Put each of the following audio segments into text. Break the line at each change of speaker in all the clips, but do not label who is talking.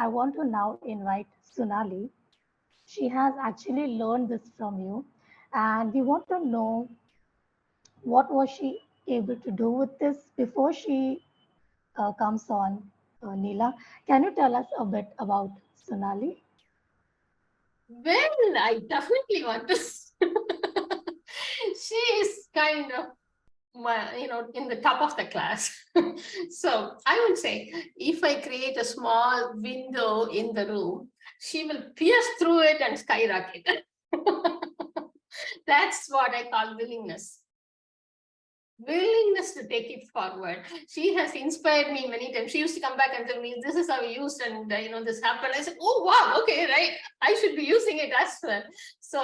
I want to now invite Sonali. She has actually learned this from you, and we want to know what was she able to do with this before she comes on. Nila, can you tell us a bit about Sonali?
Well, I definitely want to. She is kind of in the top of the class. So I would say if I create a small window in the room, she will pierce through it and skyrocket. That's what I call willingness to take it forward. She has inspired me many times. She used to come back and tell me, "This is how we used, and this happened." I said, "Oh wow, okay, right. I should be using it as well." So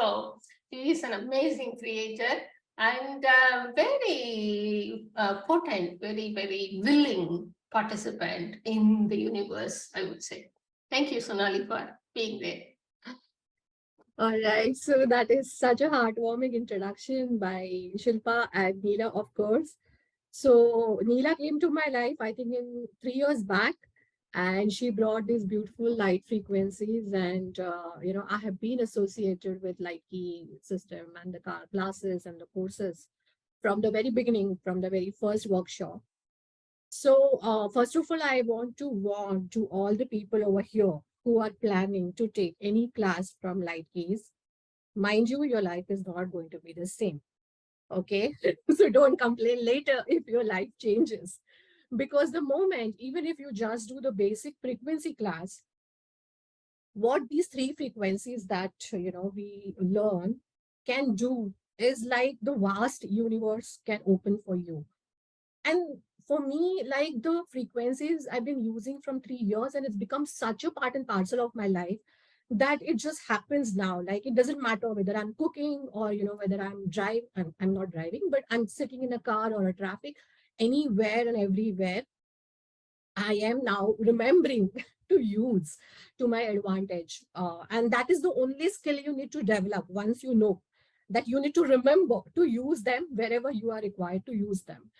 she is an amazing creator and very potent, very willing participant in the universe. I would say. Thank you, Sonali, for being there.
All right, so that is such a heartwarming introduction by Shilpa and Neela, of course. So Neela came to my life, I think, in 3 years back, and she brought these beautiful light frequencies. And I have been associated with light key system and the classes and the courses from the very beginning, from the very first workshop. So, first of all, I want to warn to all the people over here who are planning to take any class from Light Keys. Mind you, your life is not going to be the same. Okay. So don't complain later if your life changes. Because the moment, even if you just do the basic frequency class, what these three frequencies that we learn can do is like the vast universe can open for you. And for me, like the frequencies I've been using from 3 years, and it's become such a part and parcel of my life that it just happens now. Like it doesn't matter whether I'm cooking or whether I'm not driving, but I'm sitting in a car or a traffic, anywhere and everywhere. I am now remembering to use to my advantage. And that is the only skill you need to develop once you know that you need to remember to use them wherever you are required to use them.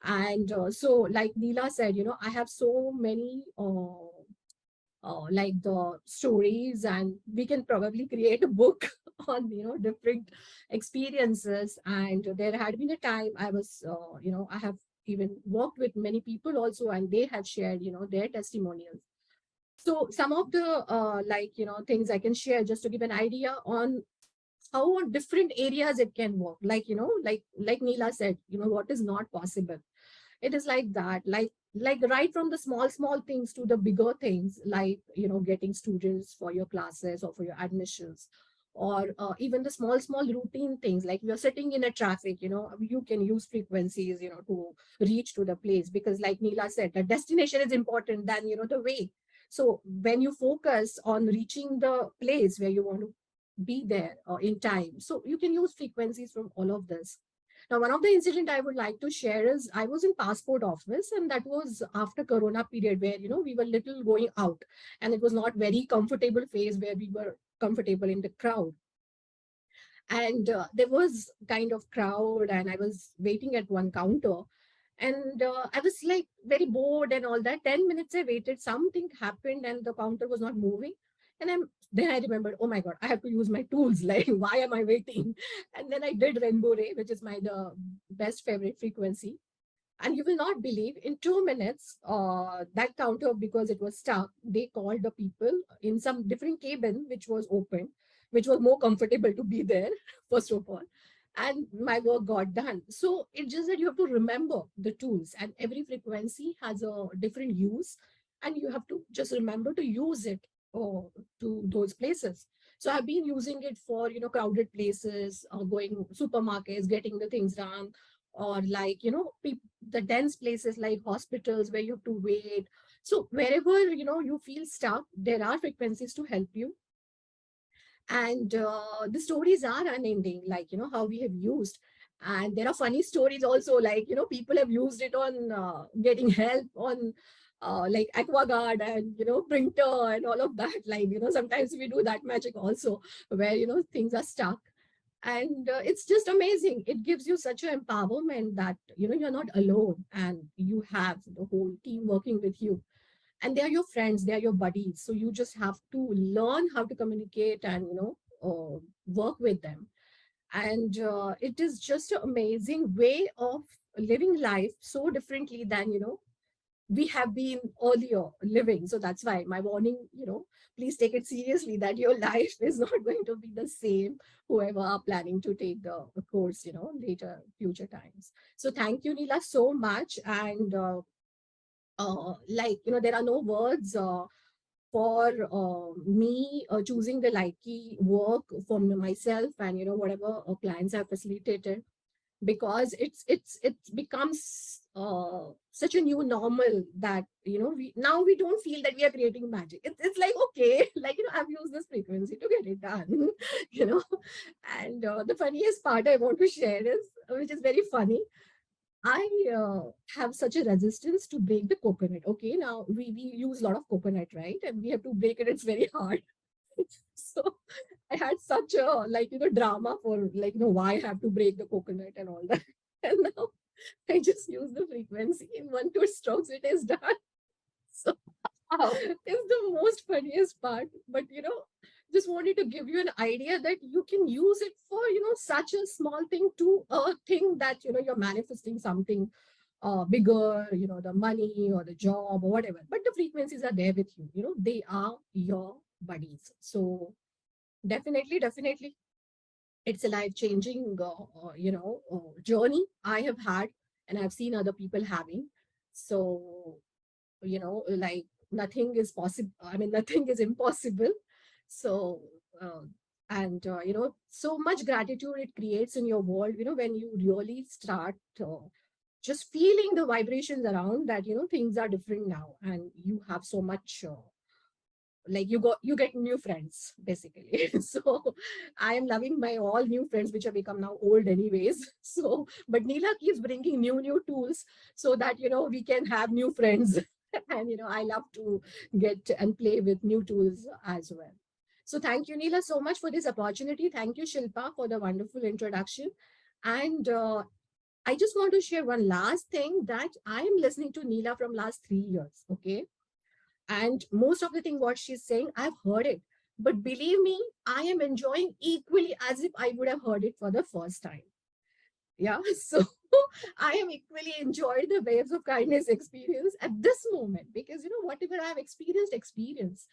And so, like Neela said, I have so many like the stories, and we can probably create a book on different experiences. And there had been a time I was, I have even worked with many people also, and they have shared, their testimonials. So some of the things I can share just to give an idea on how different areas it can work. Like like Neela said, what is not possible, it is like that, like right from the small things to the bigger things, like getting students for your classes or for your admissions, or even the small routine things, like you're sitting in a traffic, you can use frequencies to reach to the place, because like Neela said, the destination is important than the way. So when you focus on reaching the place where you want to be there in time, so you can use frequencies from all of this. Now, one of the incident I would like to share is I was in passport office, and that was after Corona period, where we were little going out, and it was not very comfortable phase where we were comfortable in the crowd. And there was kind of crowd, and I was waiting at one counter, and I was like very bored and all that. 10 minutes I waited, something happened, and the counter was not moving. And then I remembered, oh my god, I have to use my tools. Like, why am I waiting? And then I did Rainbow Ray, which is my the best favorite frequency. And you will not believe, in 2 minutes, that counter, because it was stuck, they called the people in some different cabin, which was open, which was more comfortable to be there, first of all. And my work got done. So it's just that you have to remember the tools, and every frequency has a different use, and you have to just remember to use it to those places. So I've been using it for, crowded places, going supermarkets, getting the things done, or like the dense places like hospitals where you have to wait. So wherever you feel stuck, there are frequencies to help you. And the stories are unending, like how we have used. And there are funny stories also, like people have used it on getting help on like aquaguard and printer and all of that. Like sometimes we do that magic also, where things are stuck. And it's just amazing. It gives you such an empowerment that you're not alone, and you have the whole team working with you. and they are your friends, they are your buddies. So you just have to learn how to communicate and, work with them. And it is just an amazing way of living life so differently than, we have been earlier living. So that's why my warning, please take it seriously that your life is not going to be the same, whoever are planning to take the course, later future times. So thank you, Nila, so much. And there are no words for me choosing the Likey work for myself, and whatever clients I've facilitated, because it becomes such a new normal that we don't feel that we are creating magic. It's like, okay, like, I've used this frequency to get it done. you know and the funniest part I want to share is, which is very funny, I have such a resistance to break the coconut. Okay, now we use a lot of coconut, right? And we have to break it, it's very hard. So I had such a, drama for, why I have to break the coconut and all that. And now I just use the frequency in 1 2 strokes, it is done. So
Oh,
it's the most funniest part. But just wanted to give you an idea that you can use it for, such a small thing to a thing that, you're manifesting something bigger, the money or the job or whatever. But the frequencies are there with you, they are your buddies. So definitely, it's a life changing, journey I have had, and I've seen other people having. So, like, nothing is possible. I mean, nothing is impossible. So, uh, and so much gratitude it creates in your world, when you really start just feeling the vibrations around that, things are different now, and you have so much. You get new friends basically. So I am loving my all new friends, which have become now old anyways. So but Neela keeps bringing new tools so that we can have new friends. And I love to get and play with new tools as well. So thank you, Neela, so much for this opportunity. Thank you, Shilpa, for the wonderful introduction. And I just want to share one last thing, that I am listening to Neela from last 3 years. Okay, and most of the thing what she's saying, I've heard it. But believe me, I am enjoying equally as if I would have heard it for the first time. Yeah. So I am equally enjoyed the waves of kindness experience at this moment, because whatever I have experience.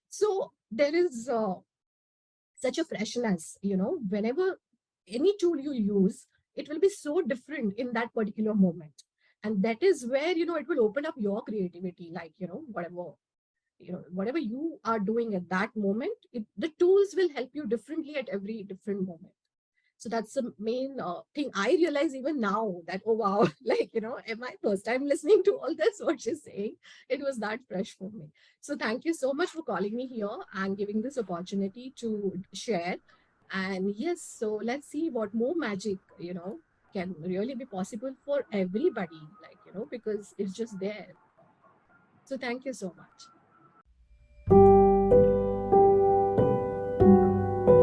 So there is such a freshness, whenever any tool you use, it will be so different in that particular moment. And that is where, it will open up your creativity, like, whatever you are doing at that moment, the tools will help you differently at every different moment. So that's the main thing I realize even now, that, oh wow, like, am I first time listening to all this what she's saying? It was that fresh for me. So thank you so much for calling me here and giving this opportunity to share. And yes, so let's see what more magic, can really be possible for everybody, like, because it's just there. So thank you so much.